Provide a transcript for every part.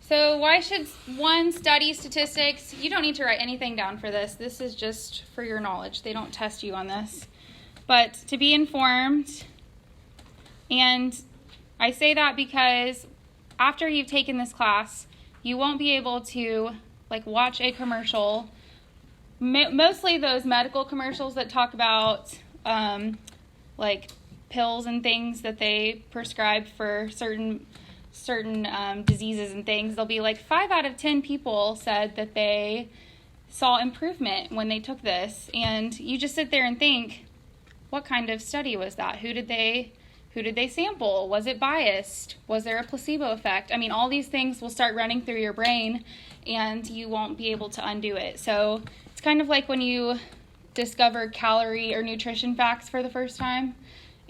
So why should one study statistics? You don't need to write anything down for this. This is just for your knowledge. They don't test you on this. But to be informed, and I say that because after you've taken this class, you won't be able to watch a commercial, mostly those medical commercials that talk about pills and things that they prescribe for certain diseases and things. They'll be 5 out of 10 people said that they saw improvement when they took this, and you just sit there and think, what kind of study was that? Who did they sample? Was it biased? Was there a placebo effect? I mean, all these things will start running through your brain, and you won't be able to undo it. So it's kind of like when you discover calorie or nutrition facts for the first time,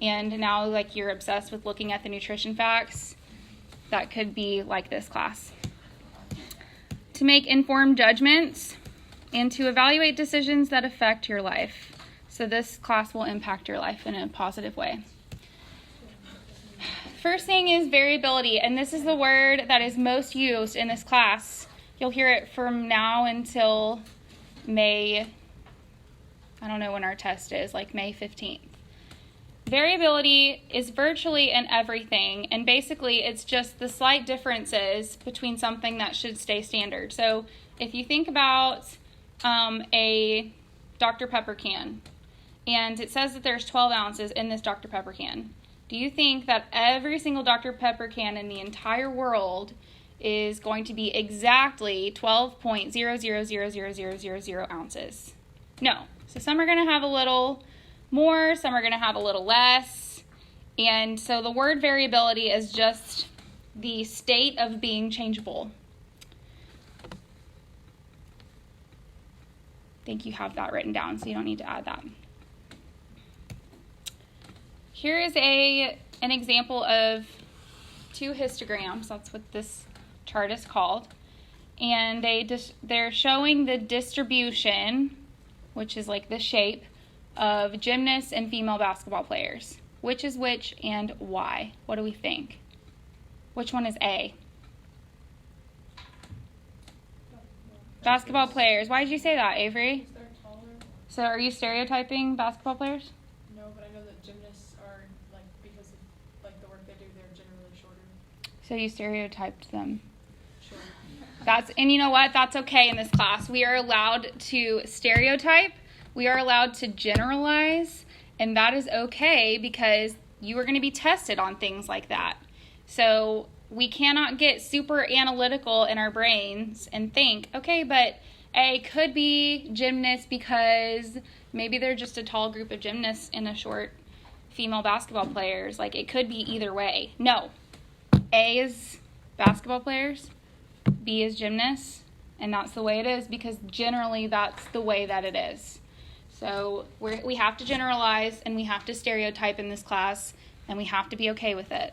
and now you're obsessed with looking at the nutrition facts. That could be like this class. To make informed judgments and to evaluate decisions that affect your life. So this class will impact your life in a positive way. First thing is variability, and this is the word that is most used in this class. You'll hear it from now until May, I don't know when our test is, May 15th. Variability is virtually in everything, and basically it's just the slight differences between something that should stay standard. So if you think about a Dr. Pepper can, and it says that there's 12 ounces in this Dr. Pepper can, do you think that every single Dr. Pepper can in the entire world is going to be exactly 12.000000 ounces? No. So some are going to have a little more, some are going to have a little less, and so the word variability is just the state of being changeable. I think you have that written down, so you don't need to add that. Here is an example of 2 histograms. That's what this chart is called, and they're showing the distribution, which is the shape of gymnasts and female basketball players. Which is which and why? What do we think? Which one is A? Basketball players. Why did you say that, Avery? They're taller. So are you stereotyping basketball players? No, but I know that gymnasts are, because of the work they do, they're generally shorter. So you stereotyped them. Sure. And you know what? That's okay in this class. We are allowed to stereotype. We are allowed to generalize, and that is okay because you are going to be tested on things like that. So we cannot get super analytical in our brains and think, okay, but A could be gymnasts because maybe they're just a tall group of gymnasts and a short female basketball players. It could be either way. No. A is basketball players, B is gymnasts, and that's the way it is because generally that's the way that it is. So we have to generalize and we have to stereotype in this class, and we have to be okay with it.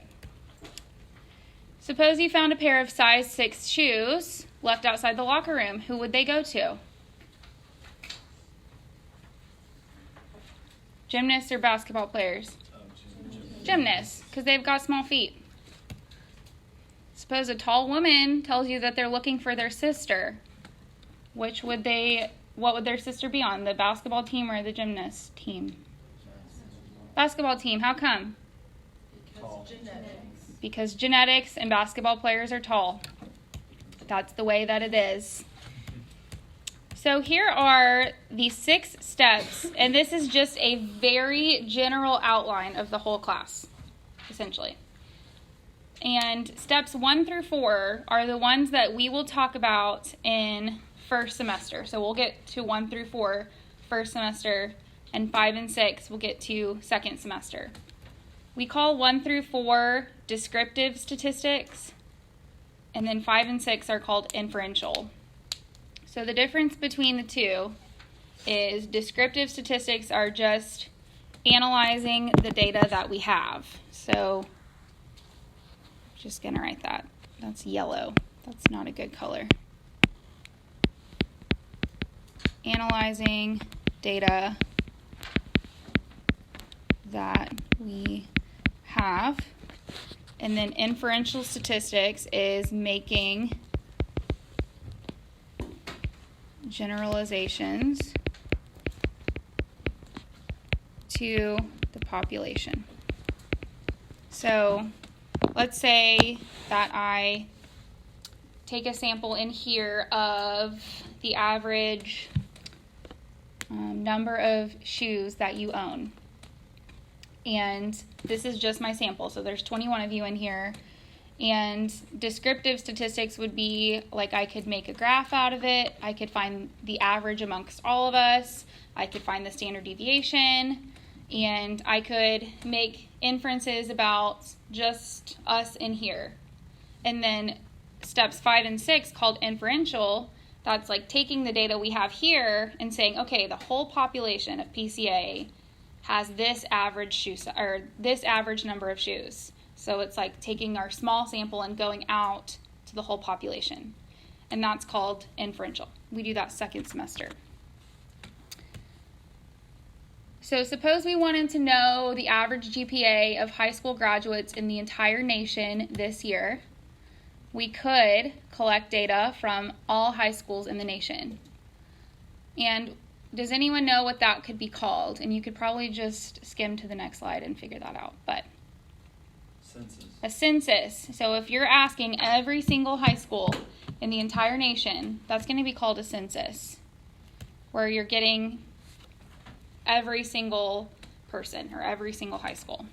Suppose you found a pair of size 6 shoes left outside the locker room. Who would they go to? Gymnasts or basketball players? Gymnasts, because they've got small feet. Suppose a tall woman tells you that they're looking for their sister. What would their sister be on, the basketball team or the gymnast team? Basketball team. How come? Because genetics and basketball players are tall. That's the way that it is. So here are the 6 steps, and this is just a very general outline of the whole class, essentially. And steps 1 through 4 are the ones that we will talk about in first semester. So we'll get to 1 through 4 first semester, and 5 and 6 we'll get to second semester. We call 1 through 4 descriptive statistics, and then 5 and 6 are called inferential. So the difference between the two is descriptive statistics are just analyzing the data that we have. So just going to write that. That's yellow. That's not a good color. Analyzing data that we have. And then inferential statistics is making generalizations to the population. So let's say that I take a sample in here of the average number of shoes that you own. And this is just my sample. So there's 21 of you in here. And descriptive statistics would be like I could make a graph out of it. I could find the average amongst all of us. I could find the standard deviation. And I could make inferences about just us in here. And then steps 5 and 6 called inferential, that's like taking the data we have here and saying, okay, the whole population of PCA has this average or this average number of shoes. So it's like taking our small sample and going out to the whole population. And that's called inferential. We do that second semester. So suppose we wanted to know the average GPA of high school graduates in the entire nation this year. We could collect data from all high schools in the nation. And does anyone know what that could be called? And you could probably just skim to the next slide and figure that out. But census. A census. So if you're asking every single high school in the entire nation, that's going to be called a census, where you're getting every single person or every single high school.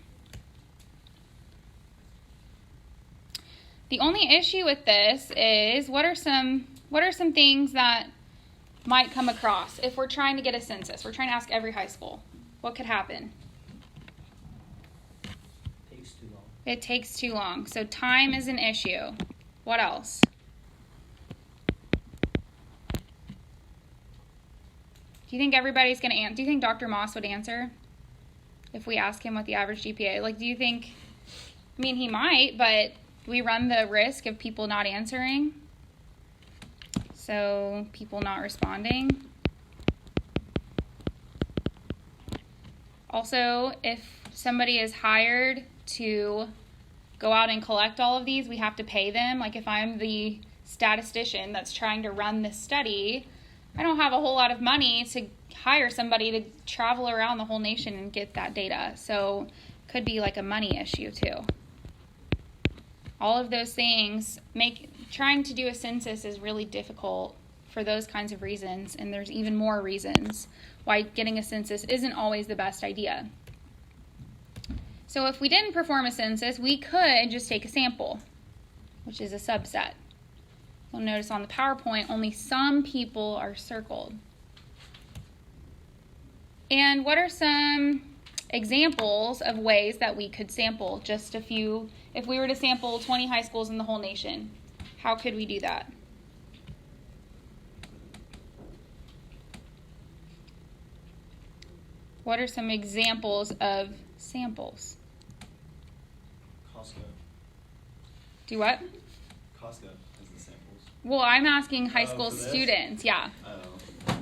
The only issue with this is what are some things that might come across if we're trying to get a census? We're trying to ask every high school. What could happen? Takes too long. It takes too long. So time is an issue. What else? Do you think everybody's going to answer? Do you think Dr. Moss would answer if we ask him what the average GPA? Like, do you think, I mean, he might, but do we run the risk of people not answering? So, people not responding. Also, if somebody is hired to go out and collect all of these, we have to pay them. Like, if I'm the statistician that's trying to run this study, I don't have a whole lot of money to hire somebody to travel around the whole nation and get that data. So could be like a money issue too. All of those things trying to do a census is really difficult for those kinds of reasons, and there's even more reasons why getting a census isn't always the best idea. So if we didn't perform a census, we could just take a sample, which is a subset. You'll notice on the PowerPoint, only some people are circled. And what are some examples of ways that we could sample just a few? If we were to sample 20 high schools in the whole nation, how could we do that? What are some examples of samples? Costco. Do what? Costco has the samples. Well, I'm asking high school for this? students. Yeah, Oh.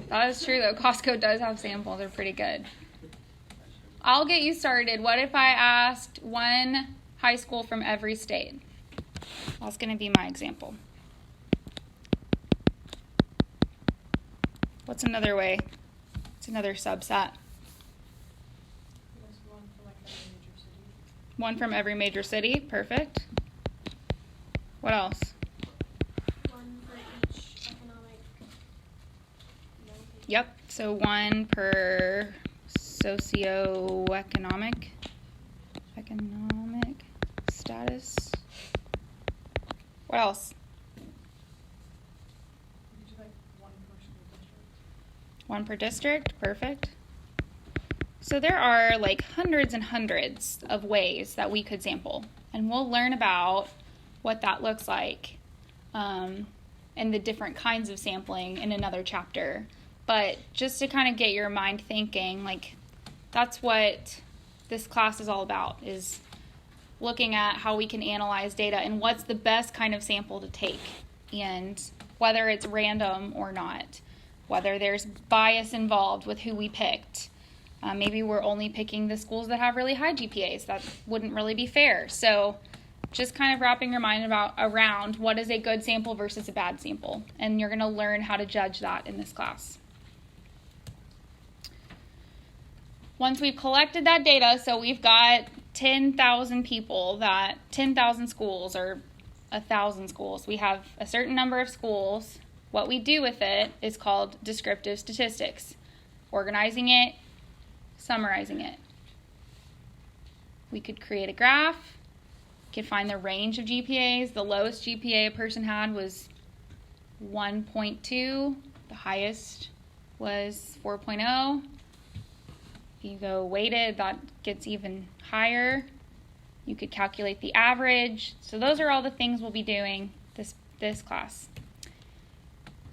that is true though. Costco does have samples. They're pretty good. I'll get you started. What if I asked one high school from every state? That's going to be my example. What's another way? It's another subset. There's one for like every major city. One from every major city. Perfect. What else? One for each economic location. Yep. So one per socioeconomic status. What else? You could do like one per school district. One per district. Perfect. So there are like hundreds and hundreds of ways that we could sample, and we'll learn about what that looks like and the different kinds of sampling in another chapter. But just to kind of get your mind thinking, like, that's what this class is all about, is looking at how we can analyze data and what's the best kind of sample to take, and whether it's random or not, whether there's bias involved with who we picked. Maybe we're only picking the schools that have really high GPAs. That wouldn't really be fair. So just kind of wrapping your mind around what is a good sample versus a bad sample. And you're going to learn how to judge that in this class. Once we've collected that data, so we've got 10,000 people, 10,000 schools or 1,000 schools. We have a certain number of schools. What we do with it is called descriptive statistics. Organizing it, summarizing it. We could create a graph. We could find the range of GPAs. The lowest GPA a person had was 1.2. The highest was 4.0. If you go weighted, that gets even higher. You could calculate the average. So those are all the things we'll be doing this class.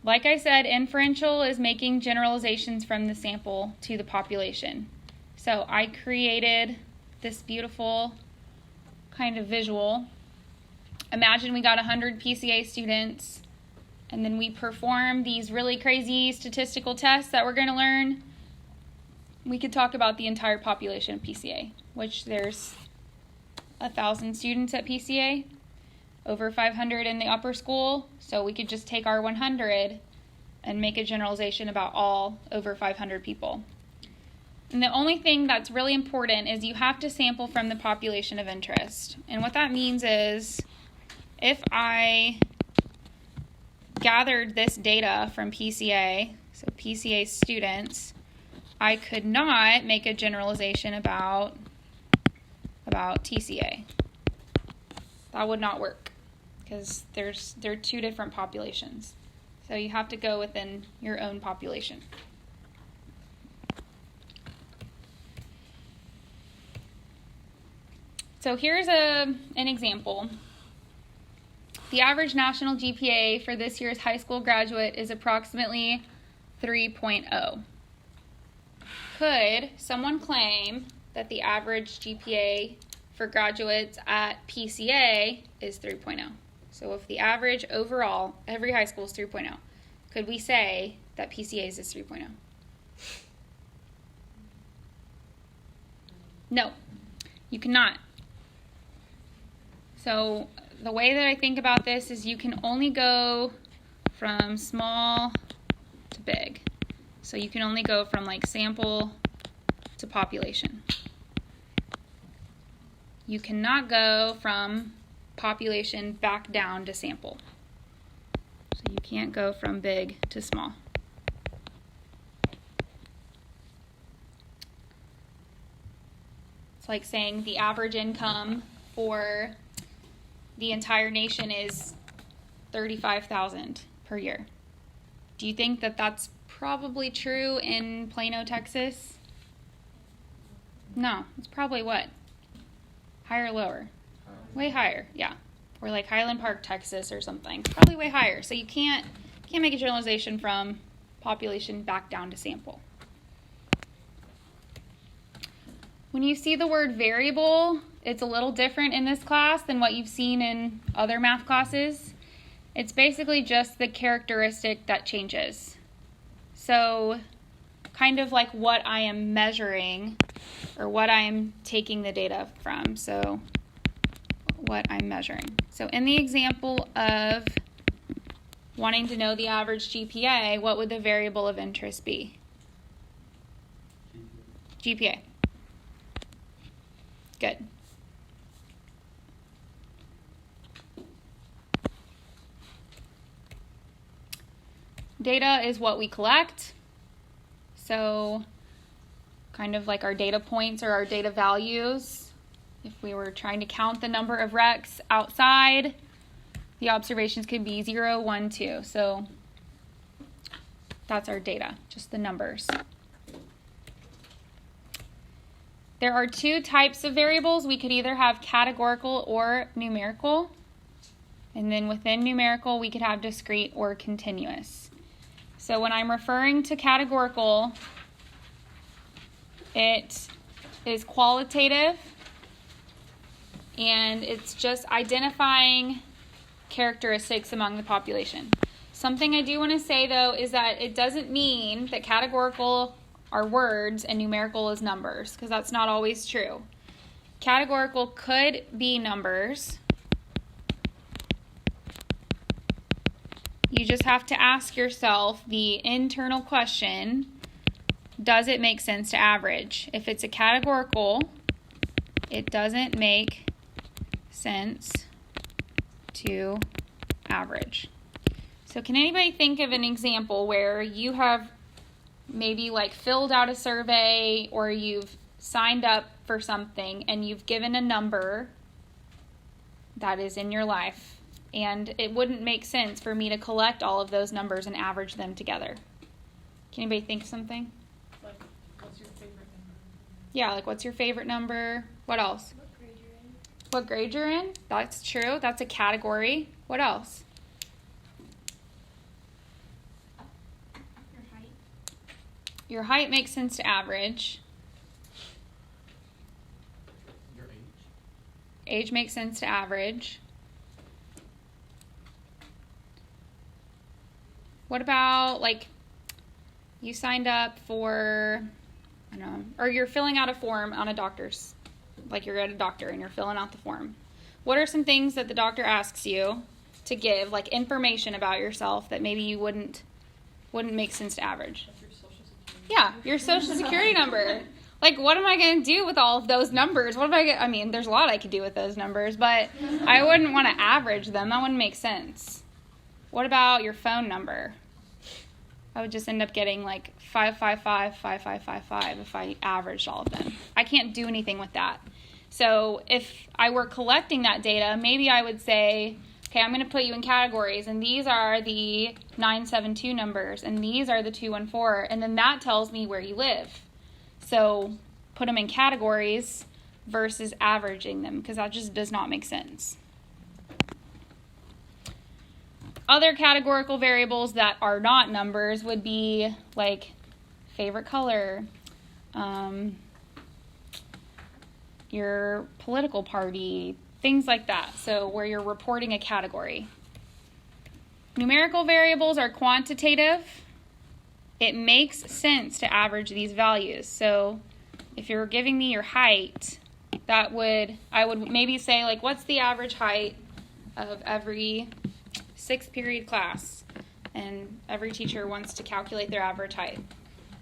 Like I said, inferential is making generalizations from the sample to the population. So I created this beautiful kind of visual. Imagine we got 100 PCA students, and then we perform these really crazy statistical tests that we're going to learn. We could talk about the entire population of PCA, which there's 1,000 students at PCA, over 500 in the upper school, so we could just take our 100 and make a generalization about all over 500 people. And the only thing that's really important is you have to sample from the population of interest. And what that means is if I gathered this data from PCA, so PCA students, I could not make a generalization about TCA. That would not work because there are two different populations. So you have to go within your own population. So here's an example. The average national GPA for this year's high school graduate is approximately 3.0. Could someone claim that the average GPA for graduates at PCA is 3.0? So if the average overall, every high school is 3.0, could we say that PCA's is 3.0? No, you cannot. So the way that I think about this is you can only go from small to big. So you can only go from like sample to population. You cannot go from population back down to sample. So you can't go from big to small. It's like saying the average income for the entire nation is $35,000 per year. Do you think that that's probably true in Plano, Texas? No, it's probably what? Higher or lower? Way higher, yeah. Or like Highland Park, Texas or something. Probably way higher. So you can't make a generalization from population back down to sample. When you see the word variable, it's a little different in this class than what you've seen in other math classes. It's basically just the characteristic that changes. So kind of like what I am measuring or what I am taking the data from. So what I'm measuring. So in the example of wanting to know the average GPA, what would the variable of interest be? GPA. Good. Data is what we collect. So kind of like our data points or our data values. If we were trying to count the number of recs outside, the observations could be 0, 1, 2. So that's our data, just the numbers. There are two types of variables. We could either have categorical or numerical. And then within numerical, we could have discrete or continuous. So when I'm referring to categorical, it is qualitative, and it's just identifying characteristics among the population. Something I do want to say, though, is that it doesn't mean that categorical are words and numerical is numbers, because that's not always true. Categorical could be numbers, You just have to ask yourself the internal question, does it make sense to average? If it's a categorical, it doesn't make sense to average. So can anybody think of an example where you have maybe like filled out a survey or you've signed up for something and you've given a number that is in your life, and it wouldn't make sense for me to collect all of those numbers and average them together? Can anybody think of something? Like, what's your favorite number? Yeah, like what's your favorite number? What else? What grade you're in? What grade you're in? That's true. That's a category. What else? Your height. Your height makes sense to average. Your age? Age makes sense to average. What about, like, you signed up for, I don't know, or you're filling out a form on a doctor's, like you're at a doctor and you're filling out the form. What are some things that the doctor asks you to give, like information about yourself that maybe you wouldn't make sense to average? What's your social security? Yeah, your social security number. Like, what am I going to do with all of those numbers? I mean, there's a lot I could do with those numbers, but I wouldn't want to average them. That wouldn't make sense. What about your phone number? I would just end up getting like 555-5555 if I averaged all of them. I can't do anything with that. So if I were collecting that data, maybe I would say, okay, I'm going to put you in categories, and these are the 972 numbers, and these are the 214, and then that tells me where you live. So put them in categories versus averaging them, because that just does not make sense. Other categorical variables that are not numbers would be like favorite color, your political party, things like that. So where you're reporting a category. Numerical variables are quantitative. It makes sense to average these values. So if you're giving me your height, I would maybe say, like, what's the average height of every 6th period class? And every teacher wants to calculate their average height.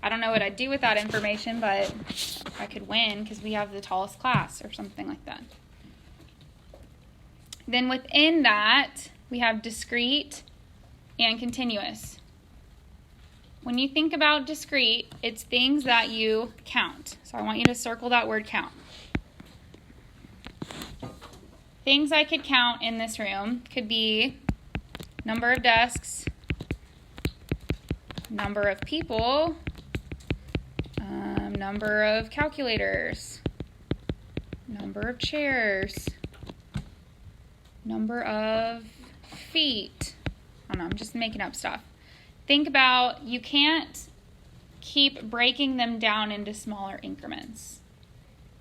I don't know what I'd do with that information, but I could win because we have the tallest class or something like that. Then within that, we have discrete and continuous. When you think about discrete, it's things that you count. So I want you to circle that word count. Things I could count in this room could be number of desks, number of people, number of calculators, number of chairs, number of feet. I don't know, I'm just making up stuff. Think about, you can't keep breaking them down into smaller increments.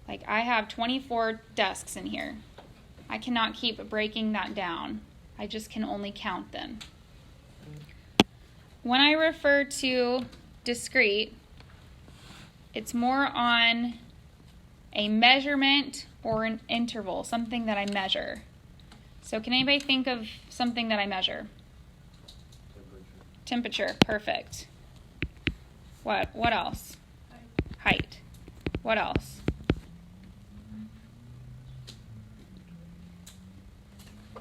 Like, I have 24 desks in here. I cannot keep breaking that down. I just can only count them. When I refer to discrete, it's more on a measurement or an interval, something that I measure. So can anybody think of something that I measure? Temperature, perfect. What else? Height. What else?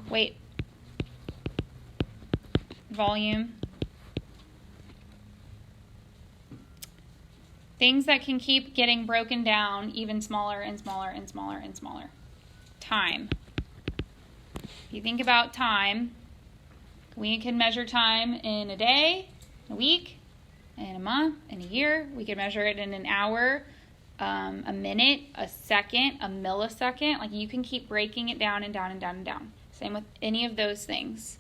Weight. Volume. Things that can keep getting broken down even smaller and smaller and smaller and smaller. Time. If you think about time, we can measure time in a day, a week, in a month, in a year. We can measure it in an hour, a minute, a second, a millisecond. Like, you can keep breaking it down and down and down and down. Same with any of those things.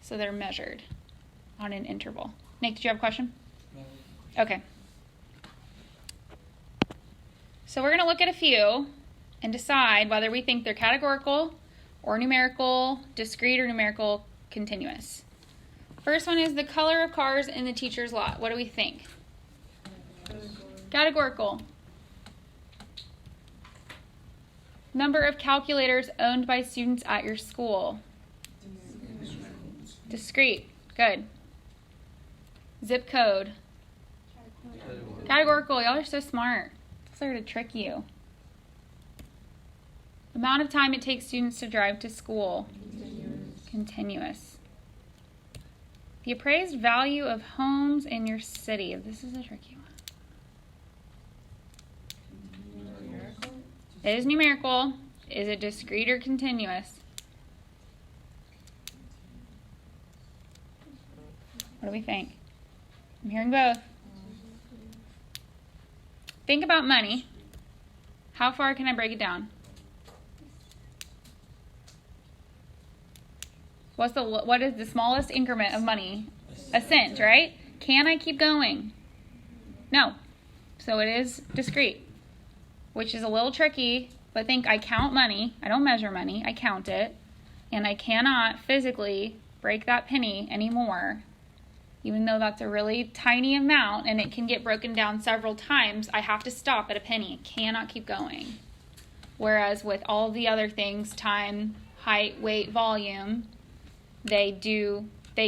So they're measured on an interval. Nick, did you have a question? No. Okay. So we're going to look at a few and decide whether we think they're categorical or numerical, discrete or numerical, continuous. First one is the color of cars in the teacher's lot. What do we think? Categorical. Number of calculators owned by students at your school. Discrete. Good. Zip code. Categorical. Y'all are so smart. It's there to trick you. Amount of time it takes students to drive to school. Continuous. The appraised value of homes in your city. This is a tricky one. It is numerical. Is it discrete or continuous? What do we think? I'm hearing both. Think about money. How far can I break it down? What is the smallest increment of money? A cent, right? Can I keep going? No. So it is discrete, which is a little tricky, but think I count money. I don't measure money. I count it. And I cannot physically break that penny anymore. Even though that's a really tiny amount and it can get broken down several times, I have to stop at a penny. I cannot keep going. Whereas with all the other things, time, height, weight, volume, they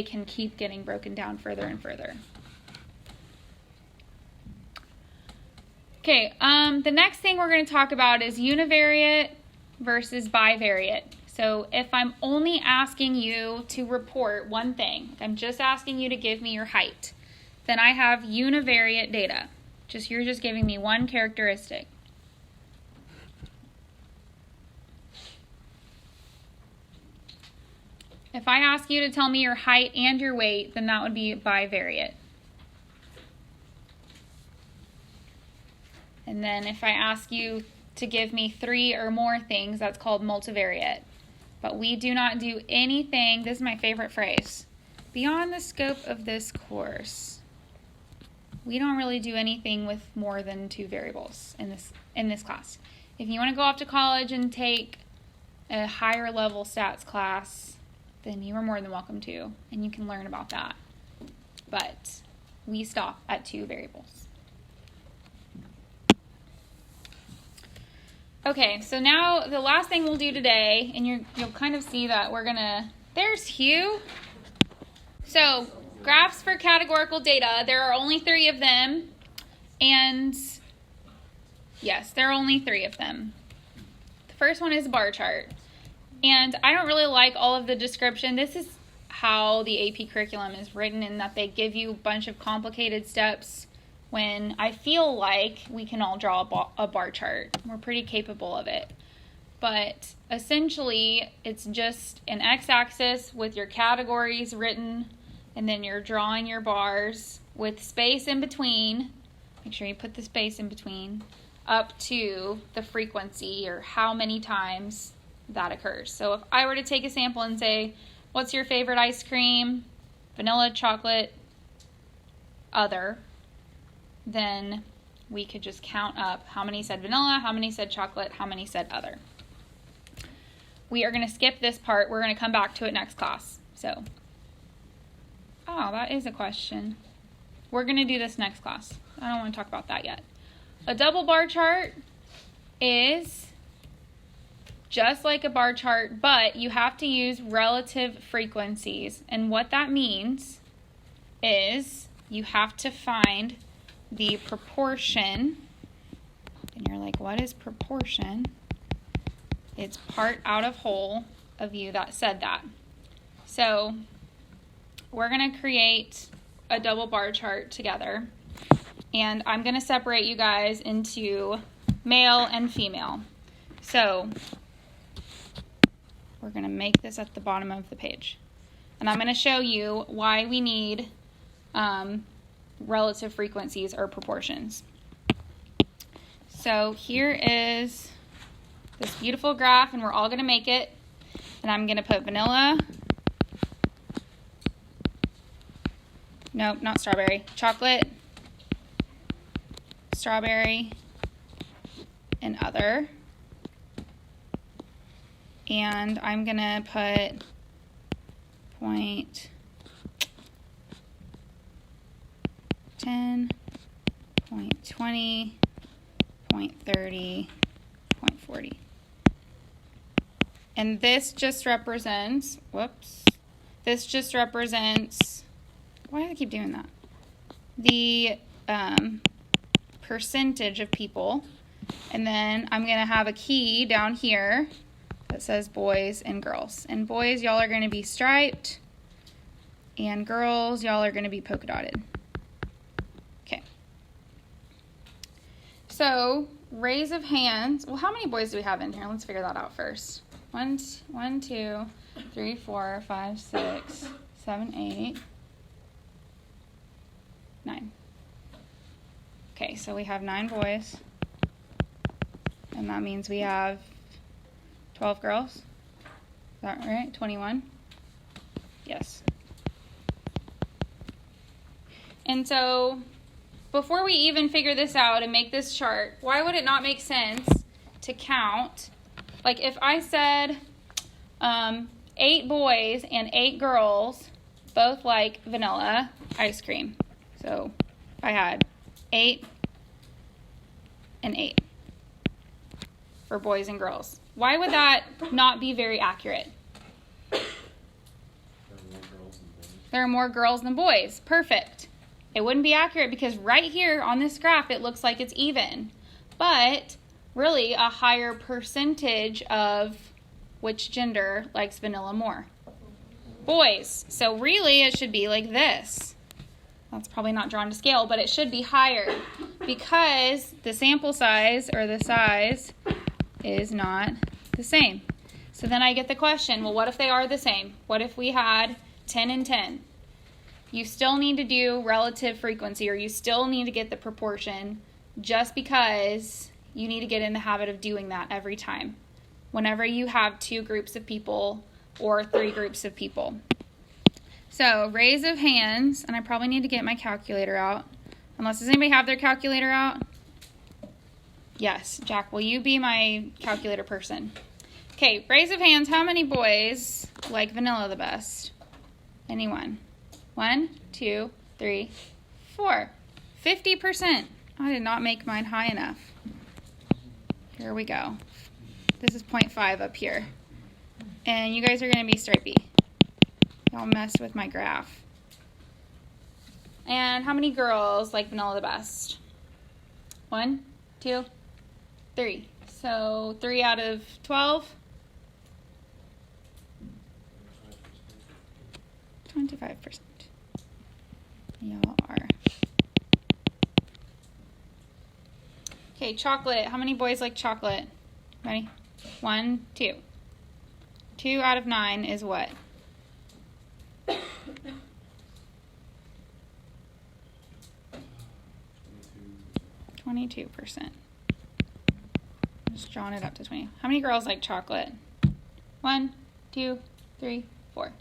can keep getting broken down further and further. Okay, the next thing we're going to talk about is univariate versus bivariate. So if I'm only asking you to report one thing, I'm just asking you to give me your height, then I have univariate data. You're just giving me one characteristic. If I ask you to tell me your height and your weight, then that would be bivariate. And then if I ask you to give me 3 or more things, that's called multivariate. But we do not do anything, this is my favorite phrase, beyond the scope of this course. We don't really do anything with more than 2 variables in this class. If you want to go off to college and take a higher level stats class, then you are more than welcome to, and you can learn about that. But we stop at 2 variables. Okay, so now the last thing we'll do today, and you'll kind of see that there's Hugh. So, graphs for categorical data, there are only 3 of them, and yes, there are only 3 of them. The first one is a bar chart. And I don't really like all of the description. This is how the AP curriculum is written, in that they give you a bunch of complicated steps when I feel like we can all draw a bar chart. We're pretty capable of it. But essentially, it's just an x-axis with your categories written, and then you're drawing your bars with space in between. Make sure you put the space in between, up to the frequency or how many times that occurs. So if I were to take a sample and say, what's your favorite ice cream? Vanilla, chocolate, other. Then we could just count up how many said vanilla, how many said chocolate, how many said other. We are going to skip this part. We're going to come back to it next class. So, that is a question. We're going to do this next class. I don't want to talk about that yet. A double bar chart is just like a bar chart, but you have to use relative frequencies. And what that means is you have to find the proportion. And you're like, what is proportion? It's part out of whole of you that said that. So we're going to create a double bar chart together. And I'm going to separate you guys into male and female. So we're going to make this at the bottom of the page. And I'm going to show you why we need relative frequencies or proportions. So here is this beautiful graph, and we're all going to make it. And I'm going to put vanilla. Nope, not strawberry. Chocolate, strawberry, and other. And I'm going to put point 10, point 20, point 30, point 40. And this just represents, this just represents, why do I keep doing that? The percentage of people. And then I'm going to have a key down here that says boys and girls. And boys, y'all are going to be striped. And girls, y'all are going to be polka dotted. Okay. So, raise of hands. Well, how many boys do we have in here? Let's figure that out first. 1, 2, 3, 4, 5, 6, 7, 8, 9. Okay, so we have 9 boys. And that means we have 12 girls. Is that right? 21? Yes. And so, before we even figure this out and make this chart, why would it not make sense to count? Like if I said 8 boys and 8 girls both like vanilla ice cream. So I had 8 and 8 for boys and girls. Why would that not be very accurate? There are more girls than boys. Perfect. It wouldn't be accurate because right here on this graph it looks like it's even. But really a higher percentage of which gender likes vanilla more? Boys. So really it should be like this. That's probably not drawn to scale, but it should be higher because the sample size or the size is not the same. So then I get the question, well, what if they are the same? What if we had 10 and 10? You still need to do relative frequency, or you still need to get the proportion just because you need to get in the habit of doing that every time. Whenever you have 2 groups of people or 3 groups of people. So, raise of hands, and I probably need to get my calculator out. Does anybody have their calculator out? Yes. Jack, will you be my calculator person? Okay, raise of hands. How many boys like vanilla the best? Anyone? 1, 2, 3, 4. 50%. I did not make mine high enough. Here we go. This is 0.5 up here. And you guys are going to be stripey. Y'all messed with my graph. And how many girls like vanilla the best? 1, 2, 3. So 3 out of 12. 25%. Y'all are. Okay, chocolate. How many boys like chocolate? Ready? 1, 2. 2 out of 9 is what? 22%. Just drawing it up to 20. How many girls like chocolate? 1, 2, 3, 4.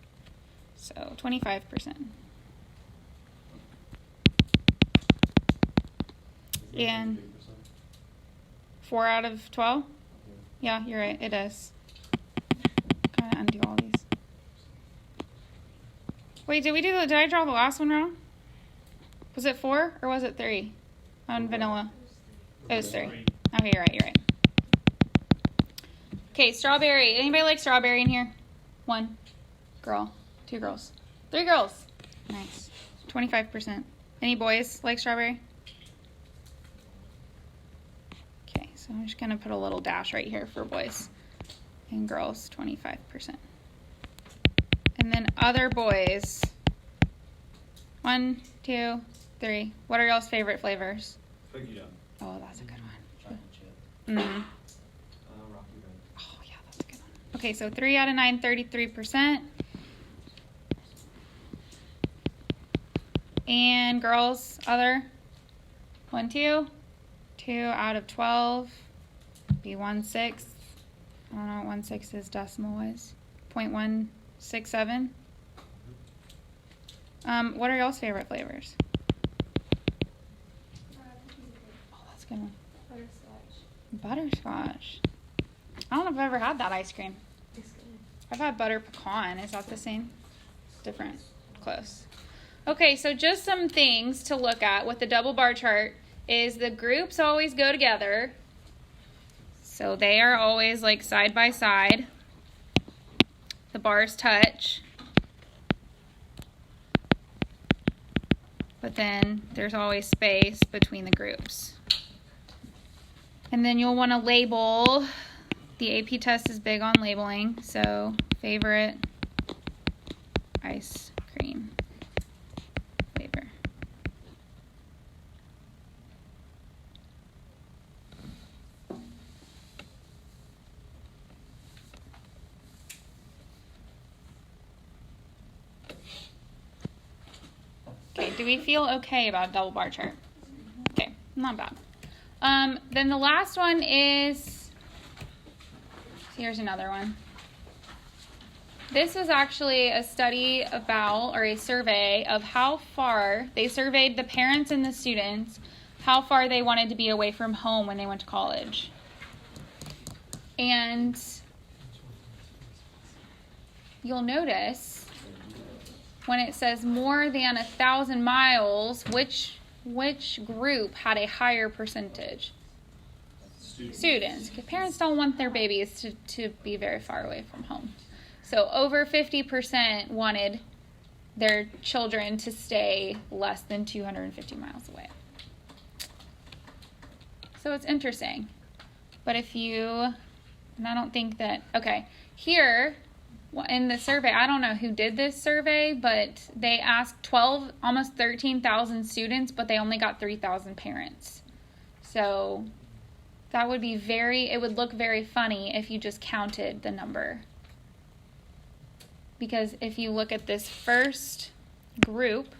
So 25%. And 4 out of 12? Yeah, you're right. It is. Kind of undo all these. Wait, did I draw the last one wrong? Was it 4 or was it 3 on vanilla? It was 3. Okay, you're right. Okay, strawberry. Anybody like strawberry in here? 1 girl, 2 girls, 3 girls. Nice. 25%. Any boys like strawberry? Okay, so I'm just going to put a little dash right here for boys. And girls, 25%. And then other boys. 1, 2, 3. What are y'all's favorite flavors? Cookie dough. Oh, that's a good one. Chocolate chip. Mm-hmm. Rocky Road. Oh, yeah, that's a good one. Okay, so 3 out of 9, 33%. And girls, other. 1, 2. 2 out of 12. Be 1/6. I don't know what 1/6 is decimal-wise. 0.167. What are y'all's favorite flavors? Oh, that's a good one. Butterscotch. I don't know if I've ever had that ice cream. I've had butter pecan. Is that the same? Different. Close. Okay, so just some things to look at with the double bar chart is the groups always go together. So they are always like side by side. The bars touch. but then there's always space between the groups. And then you'll want to label. The AP test is big on labeling, so favorite ice cream flavor. Okay, do we feel okay about a double bar chart? Okay, not bad. Then the last one is, here's another one. This was actually a study about, or a survey of how far, they surveyed the parents and the students, how far they wanted to be away from home when they went to college. And you'll notice when it says more than 1,000 miles, which group had a higher percentage? Students. Because parents don't want their babies to be very far away from home. So over 50% wanted their children to stay less than 250 miles away. So it's interesting. But if you, and I don't think that, okay, here in the survey, I don't know who did this survey, but they asked almost 13,000 students, but they only got 3,000 parents. So that would be it would look very funny if you just counted the number. Because if you look at this first group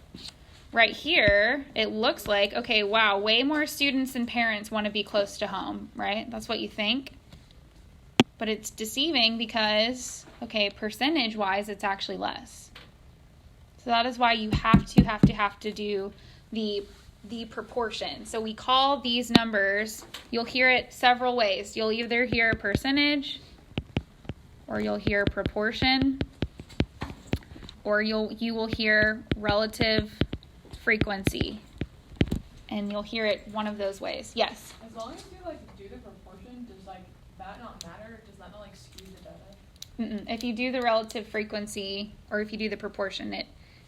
right here, it looks like, okay, wow, way more students than parents want to be close to home, right? That's what you think. But it's deceiving because, okay, percentage-wise, it's actually less. So that is why you have to do the proportion. So we call these numbers, you'll hear it several ways. You'll either hear percentage, or you'll hear proportion, or you will hear relative frequency. And you'll hear it one of those ways. Yes? As long as you do the proportion, does that not matter? Does that not skew the data? If you do the relative frequency, or if you do the proportion,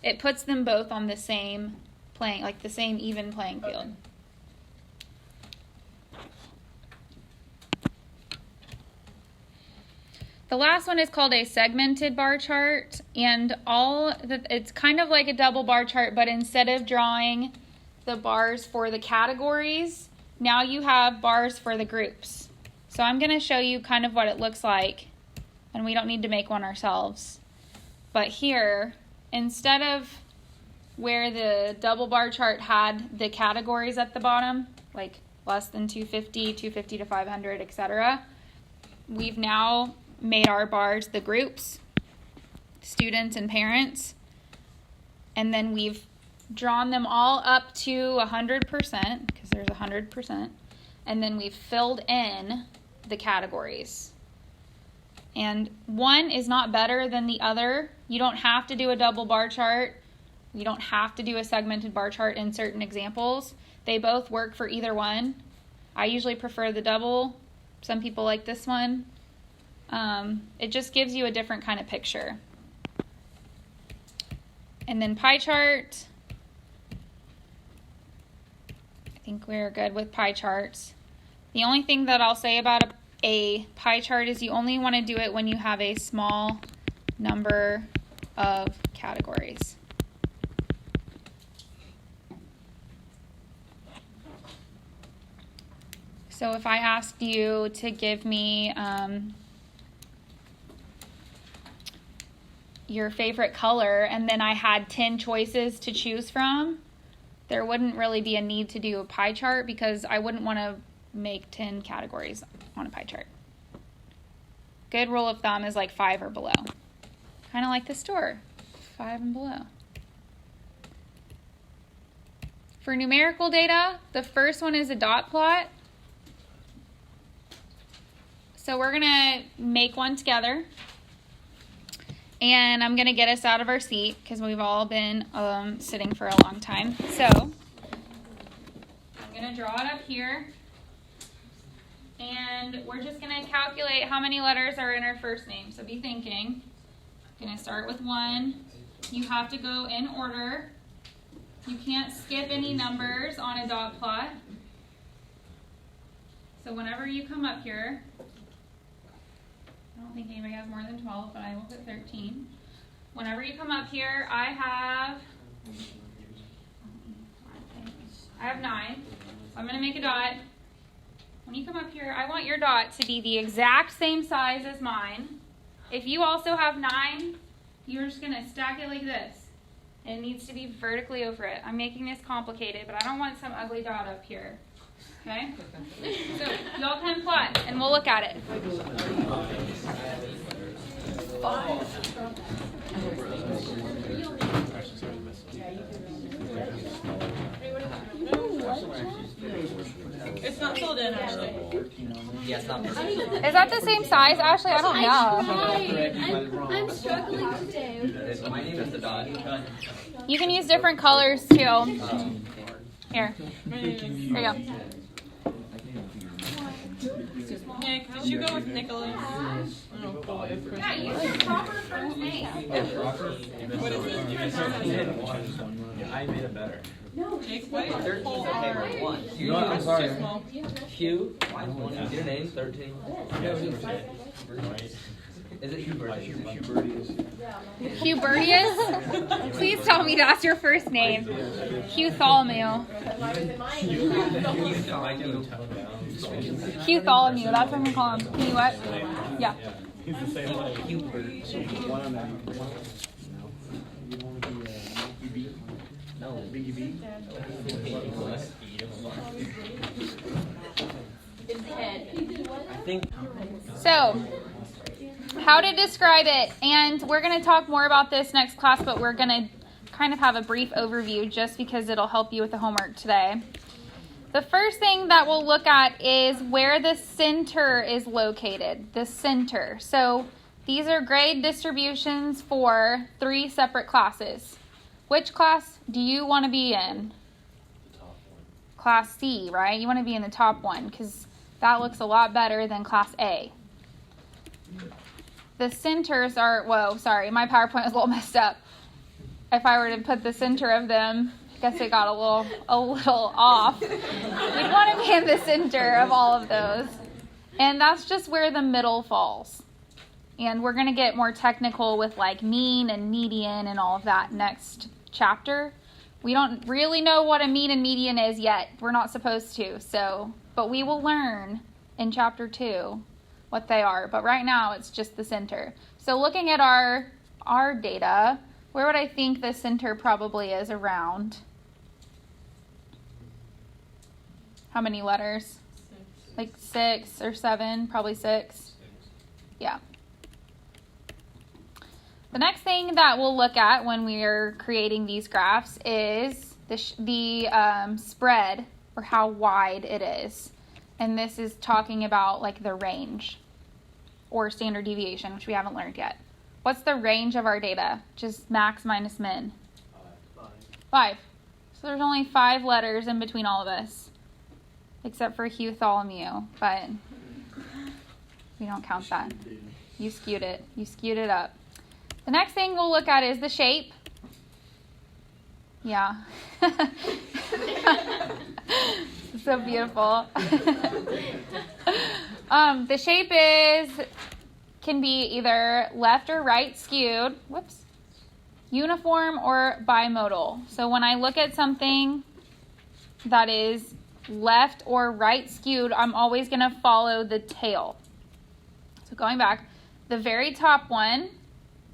it puts them both on the same playing, the same even playing field. Okay. The last one is called a segmented bar chart, and it's kind of like a double bar chart, but instead of drawing the bars for the categories, now you have bars for the groups. So I'm going to show you kind of what it looks like, and we don't need to make one ourselves. But here, instead of where the double bar chart had the categories at the bottom, like less than 250, 250 to 500, etc., we've now made our bars the groups, students and parents, and then we've drawn them all up to 100%, because there's 100%, and then we've filled in the categories. And one is not better than the other. You don't have to do a double bar chart. You don't have to do a segmented bar chart in certain examples. They both work for either one. I usually prefer the double. Some people like this one. It just gives you a different kind of picture. And then pie chart. I think we're good with pie charts. The only thing that I'll say about a pie chart is you only want to do it when you have a small number of categories. So if I asked you to give me your favorite color, and then I had 10 choices to choose from, there wouldn't really be a need to do a pie chart because I wouldn't want to make 10 categories on a pie chart. Good rule of thumb is 5 or below. Kind of like the store, 5 and below. For numerical data, the first one is a dot plot. So we're going to make one together. And I'm going to get us out of our seat because we've all been sitting for a long time. So I'm going to draw it up here. And we're just going to calculate how many letters are in our first name. So be thinking. I'm going to start with 1. You have to go in order. You can't skip any numbers on a dot plot. So whenever you come up here, I don't think anybody has more than 12, but I will put 13. Whenever you come up here, I have 9. So I'm going to make a dot. When you come up here, I want your dot to be the exact same size as mine. If you also have 9, you're just going to stack it like this. And it needs to be vertically over it. I'm making this complicated, but I don't want some ugly dot up here. Okay? So y'all can plot, and we'll look at it. It's not filled in, Ashley. Yes, not Is that the same size, Ashley? I don't know. I'm struggling today. My name is the dot. You can use different colors too. Here. There you go. Nick, did you go with Nicholas? Oh boy, of course. Yeah, use your proper first name. What is it? I made it better. Jake, what is 13 full okay, R? one. You I'm use sorry. too small. Hugh, your name, 13. Is it Hubert? Hubertius? Please tell me that's your first name. Hutholomew. Hutholomew. That's what I'm gonna call him. Can you what? Yeah. He's the same way. Hubert. No, Biggie B. I think. So, how to describe it, and we're going to talk more about this next class, but we're going to kind of have a brief overview just because it'll help you with the homework today. The first thing that we'll look at is where the center is located, the center. So, these are grade distributions for 3 separate classes. Which class do you want to be in? The top one. Class C, right? You want to be in the top one because that looks a lot better than Class A. The centers are, whoa, sorry, my PowerPoint was a little messed up. If I were to put the center of them, I guess it got a little off. We'd want to be in the center of all of those. And that's just where the middle falls. And we're going to get more technical with like mean and median and all of that next chapter. We don't really know what a mean and median is yet. We're not supposed to. But we will learn in chapter 2 what they are. But right now it's just the center. So looking at our data, where would I think the center probably is around? How many letters? 6. Like 6 or 7, probably 6. Yeah. The next thing that we'll look at when we're creating these graphs is the spread, or how wide it is. And this is talking about like the range or standard deviation, which we haven't learned yet. What's the range of our data? Just max minus min. 5. So there's only 5 letters in between all of us, except for Hutholomew, but we don't count that. You skewed it. You skewed it up. The next thing we'll look at is the shape. Yeah. So beautiful. The shape can be either left or right skewed. Whoops. Uniform or bimodal. So when I look at something that is left or right skewed, I'm always going to follow the tail. So going back, the very top one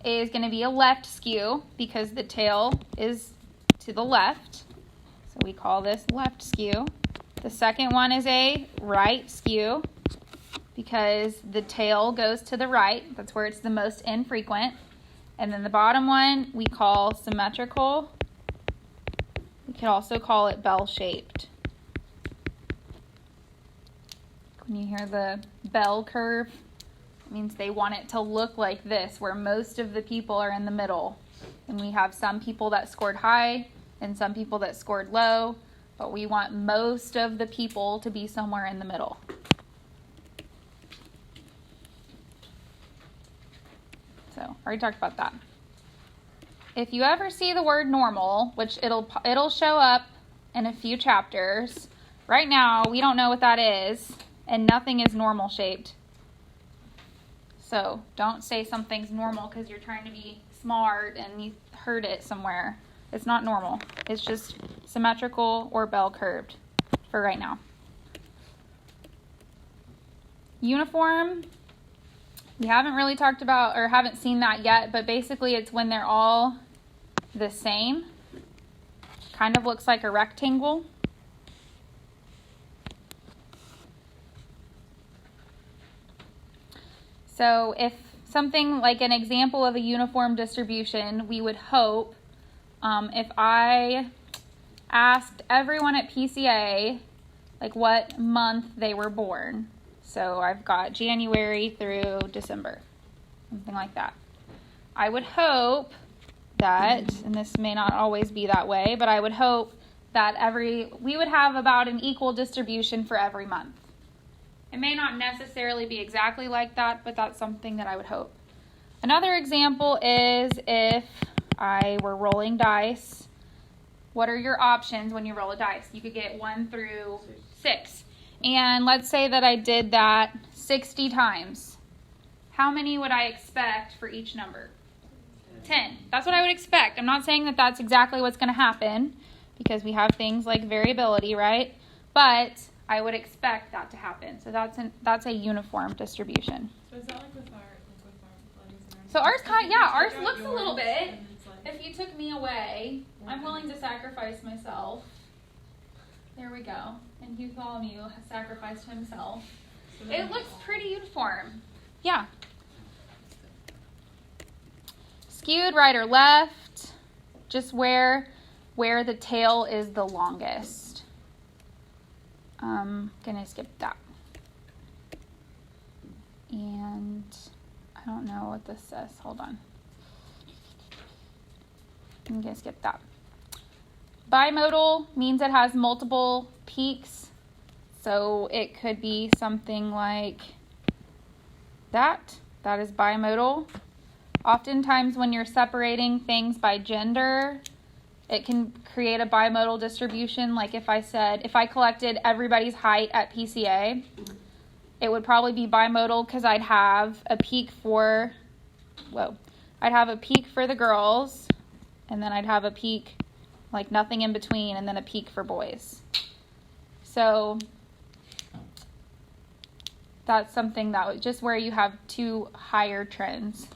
is going to be a left skew because the tail is to the left. So we call this left skew. The second one is a right skew because the tail goes to the right. That's where it's the most infrequent. And then the bottom one we call symmetrical. We could also call it bell-shaped. When you hear the bell curve, it means they want it to look like this, where most of the people are in the middle. And we have some people that scored high and some people that scored low, but we want most of the people to be somewhere in the middle. So, already talked about that. if you ever see the word normal, which it'll show up in a few chapters, right now we don't know what that is, and nothing is normal shaped. So don't say something's normal because you're trying to be smart and you heard it somewhere. It's not normal. It's just symmetrical or bell curved for right now. Uniform, we haven't really talked about or haven't seen that yet, but basically it's when they're all the same. Kind of looks like a rectangle. So if something like an example of a uniform distribution, we would hope if I asked everyone at PCA like what month they were born. So I've got January through December, something like that. I would hope that, and this may not always be that way, but I would hope that we would have about an equal distribution for every month. It may not necessarily be exactly like that, but that's something that I would hope. Another example is if I were rolling dice. What are your options when you roll a dice? You could get 1 through 6. And let's say that I did that 60 times. How many would I expect for each number? 10. That's what I would expect. I'm not saying that that's exactly what's going to happen because we have things like variability, right? But I would expect that to happen. So that's a uniform distribution. So is that like with our buddies and our So ours ours out looks a little yours, bit. and it's like- If you took me away, I'm willing to sacrifice myself. There we go. And Hugh Bartholomew has sacrificed himself. so then- It looks pretty uniform. Yeah. Skewed right or left, just where the tail is the longest. Gonna skip that. And I don't know what this says. Hold on. I'm gonna skip that. Bimodal means it has multiple peaks. So it could be something like that. That is bimodal. Oftentimes when you're separating things by gender, it can create a bimodal distribution. Like if I collected everybody's height at PCA, it would probably be bimodal because I'd have a peak for the girls, and then I'd have a peak like nothing in between, and then a peak for boys. So that's something that just where you have two higher trends.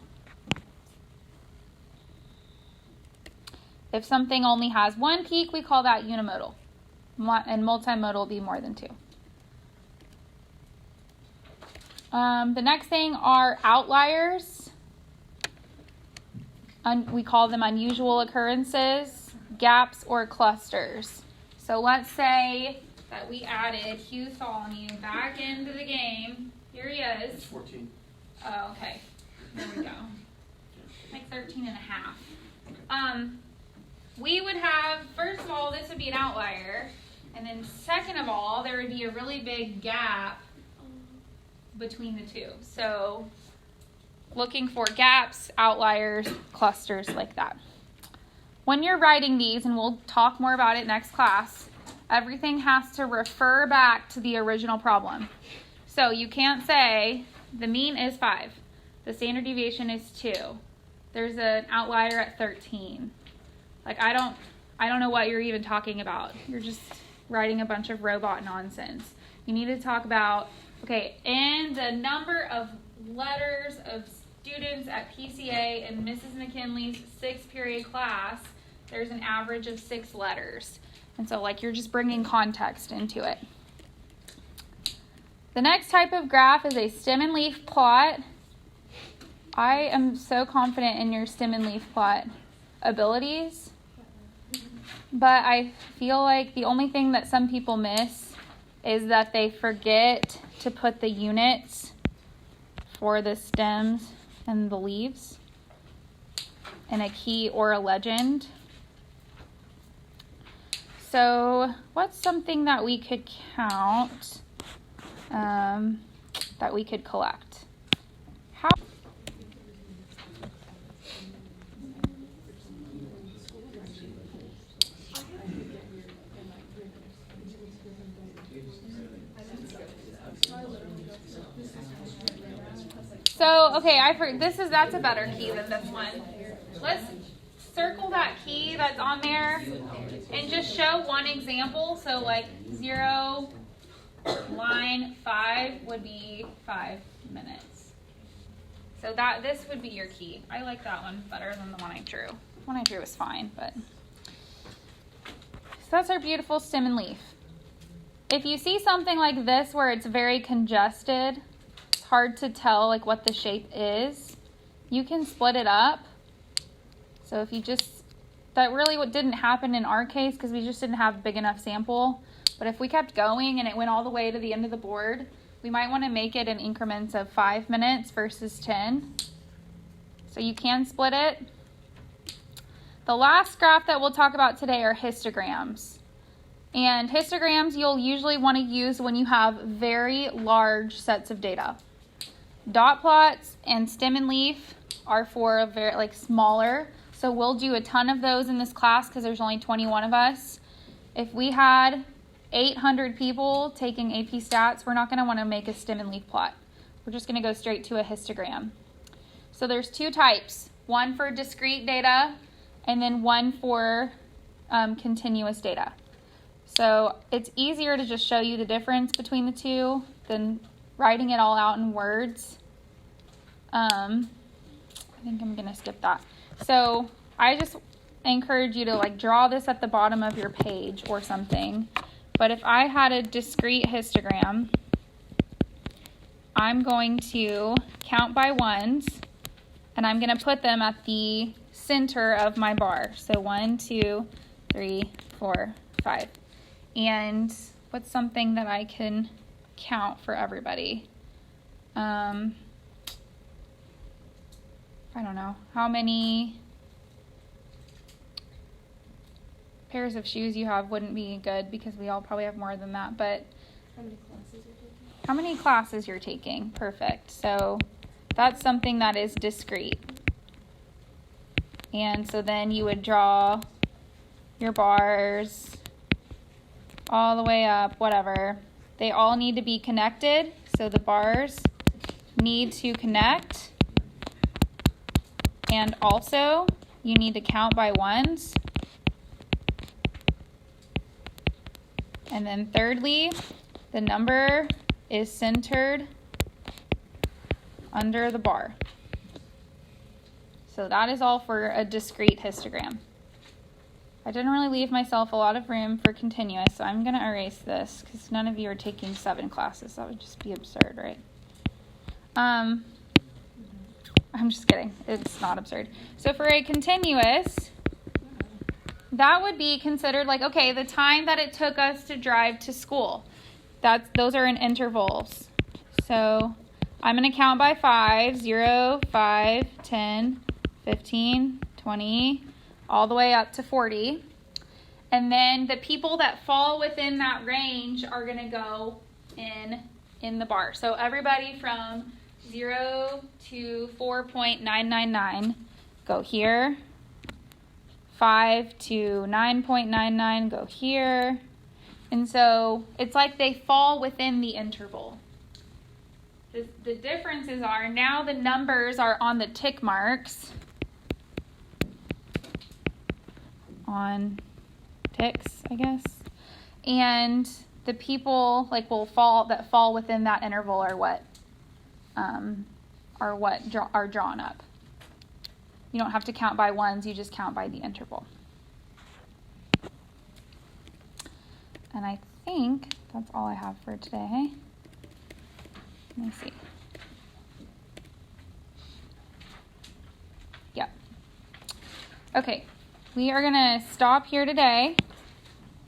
If something only has one peak, we call that unimodal. And multimodal will be more than 2. The next thing are outliers. We call them unusual occurrences, gaps, or clusters. So let's say that we added Hugh Bartholomew back into the game. Here he is. 14. Oh, okay. There we go. Like 13 and a half. We would have, first of all, this would be an outlier. And then second of all, there would be a really big gap between the two. So looking for gaps, outliers, clusters like that. When you're writing these, and we'll talk more about it next class, everything has to refer back to the original problem. So you can't say the mean is 5. The standard deviation is 2. There's an outlier at 13. Like I don't know what you're even talking about. You're just writing a bunch of robot nonsense. You need to talk about, okay, in the number of letters of students at PCA in Mrs. McKinley's 6th period class, there's an average of 6 letters. And so like you're just bringing context into it. The next type of graph is a stem and leaf plot. I am so confident in your stem and leaf plot abilities, but I feel like the only thing that some people miss is that they forget to put the units for the stems and the leaves in a key or a legend. So what's something that we could count, that we could collect? okay, that's a better key than this one. Let's circle that key that's on there and just show one example. So like 0, line 5 would be 5 minutes. So this would be your key. I like that one better than the one I drew. The one I drew was fine, but. So that's our beautiful stem and leaf. If you see something like this where it's very congested, it's hard to tell like what the shape is, you can split it up. So if you that really what didn't happen in our case because we just didn't have a big enough sample. But if we kept going and it went all the way to the end of the board, we might want to make it in increments of 5 minutes versus 10. So you can split it. The last graph that we'll talk about today are histograms. And histograms you'll usually want to use when you have very large sets of data. Dot plots and stem and leaf are for very smaller. So we'll do a ton of those in this class because there's only 21 of us. If we had 800 people taking AP Stats, we're not going to want to make a stem and leaf plot. We're just going to go straight to a histogram. So there's 2 types, one for discrete data and then one for continuous data. So it's easier to just show you the difference between the two than writing it all out in words. I think I'm going to skip that. So I just encourage you to draw this at the bottom of your page or something. But if I had a discrete histogram, I'm going to count by ones, and I'm going to put them at the center of my bar. So 1, 2, 3, 4, 5. And what's something that I can count for everybody? I don't know. How many pairs of shoes you have wouldn't be good because we all probably have more than that. But how many classes you're taking? Perfect. So that's something that is discrete. And so then you would draw your bars all the way up, whatever. They all need to be connected. So the bars need to connect. And also, you need to count by ones. And then thirdly, the number is centered under the bar. So that is all for a discrete histogram. I didn't really leave myself a lot of room for continuous, so I'm going to erase this because none of you are taking 7 classes. That would just be absurd, right? I'm just kidding. It's not absurd. So for a continuous, that would be considered okay, the time that it took us to drive to school. Those are in intervals. So I'm going to count by 5, 0, 5, 10, 15, 20, all the way up to 40. And then the people that fall within that range are going to go in the bar. So everybody from 0 to 4.999 go here. 5 to 9.99 go here. And so it's like they fall within the interval. The differences are now the numbers are on the tick marks. On ticks, I guess. And the people that fall within that interval are what are drawn up. You don't have to count by ones, you just count by the interval. And I think that's all I have for today. Let me see. Yep. Okay, we are going to stop here today.